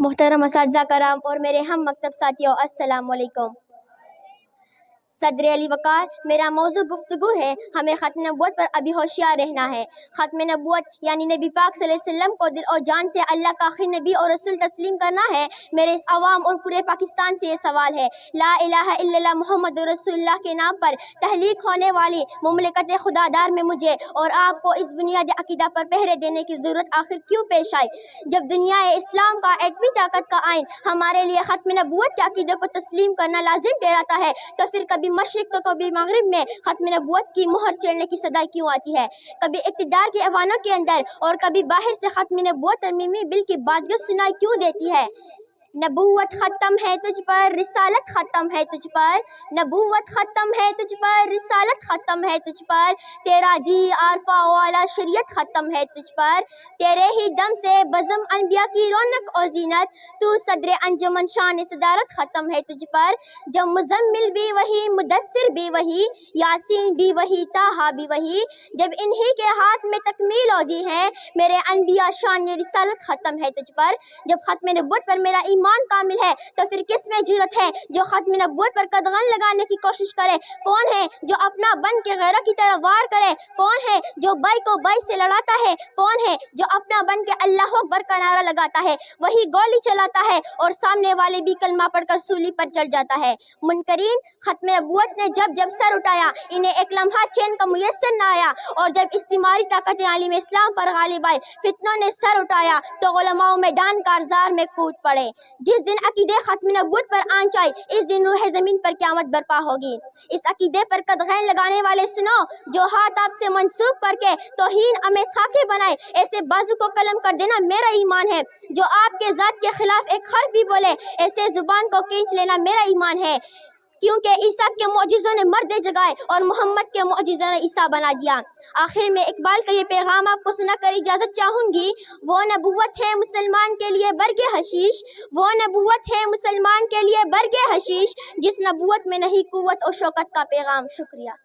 محترم اساتذہ کرام اور میرے ہم مکتب ساتھیوں، السلام علیکم۔ صدر علی وقار، میرا موضوع گفتگو ہے ہمیں ختم نبوت پر ابھی ہوشیار رہنا ہے۔ ختم نبوت یعنی نبی پاک صلی اللہ علیہ وسلم کو دل اور جان سے اللہ کا آخری نبی اور رسول تسلیم کرنا ہے۔ میرے اس عوام اور پورے پاکستان سے یہ سوال ہے، لا الہ الا اللہ محمد رسول اللہ کے نام پر تحلیق ہونے والی مملکت خدا دار میں مجھے اور آپ کو اس بنیادی عقیدہ پر پہرے دینے کی ضرورت آخر کیوں پیش آئی؟ جب دنیا اسلام کا ایٹمی طاقت کا آئین ہمارے لیے ختم نبوت کے عقیدے کو تسلیم کرنا لازم ٹھہراتا ہے، تو پھر کبھی مشرق تو کبھی مغرب میں ختم نبوت کی مہر چڑھنے کی صدا کیوں آتی ہے؟ کبھی اقتدار کے ایوانوں کے اندر اور کبھی باہر سے ختم نبوت ترمیمی بل کی باجگس سنائی کیوں دیتی ہے؟ نبوت ختم ہے تجھ پر، رسالت ختم ہے تجھ پر، نبوت ختم ہے تجھ پر، رسالت ختم ہے تجھ پر، تیرا دی عارفہ والا شریعت ختم ہے تجھ پر، تیرے ہی دم سے بزم انبیاء کی رونق و زینت، تو صدر انجمن شان صدارت ختم ہے تجھ پر۔ جب مزمل بھی وہی، مدثر بھی وہی، یاسین بھی وہی، طٰہٰ بھی وہی، جب انہی کے ہاتھ میں تکمیل ہو دی ہے میرے انبیاء، شان رسالت ختم ہے تجھ پر۔ جب ختم نبوت پر میرا ایمان کامل ہے تو پھر کس میں جرأت ہے جو ختم نبوت پر قدغن لگانے کی کوشش کرے؟ کون ہے جو اپنا بن کے غیروں کی طرف وار کرے؟ کون ہے جو بائی کو بائی سے لڑاتا ہے؟ کون ہے جو اپنا بن کے اللہ اکبر کا نعرہ لگاتا ہے، وہی گولی چلاتا ہے اور سامنے والے بھی کلمہ پڑھ کر سولی پر چڑھ جاتا ہے؟ منکرین ختم نبوت نے جب جب سر اٹھایا، انہیں ایک لمحہ چین کا میسر نہ آیا، اور جب استعماری طاقت عالم اسلام پر غالب آئی، فتنوں نے سر اٹھایا تو علماء میدان کارزار میں کود پڑے۔ جس دن عقیدے ختم نبوت پر آنچ آئی، اس دن روح زمین پر قیامت برپا ہوگی۔ اس عقیدے پر قدغن لگانے والے سنو، جو ہاتھ آپ سے منسوب کر کے توہین آمیز خاکے بنائے، ایسے بازو کو قلم کر دینا میرا ایمان ہے۔ جو آپ کے ذات کے خلاف ایک حرف بھی بولے، ایسے زبان کو کھینچ لینا میرا ایمان ہے، کیونکہ عیسیٰ کے معجزوں نے مردے جگائے اور محمد کے معجزوں نے عیسیٰ بنا دیا۔ آخر میں اقبال کا یہ پیغام آپ کو سنا کر اجازت چاہوں گی، وہ نبوت ہے مسلمان کے لیے برگ حشیش، وہ نبوت ہے مسلمان کے لیے برگ حشیش، جس نبوت میں نہیں قوت و شوکت کا پیغام۔ شکریہ۔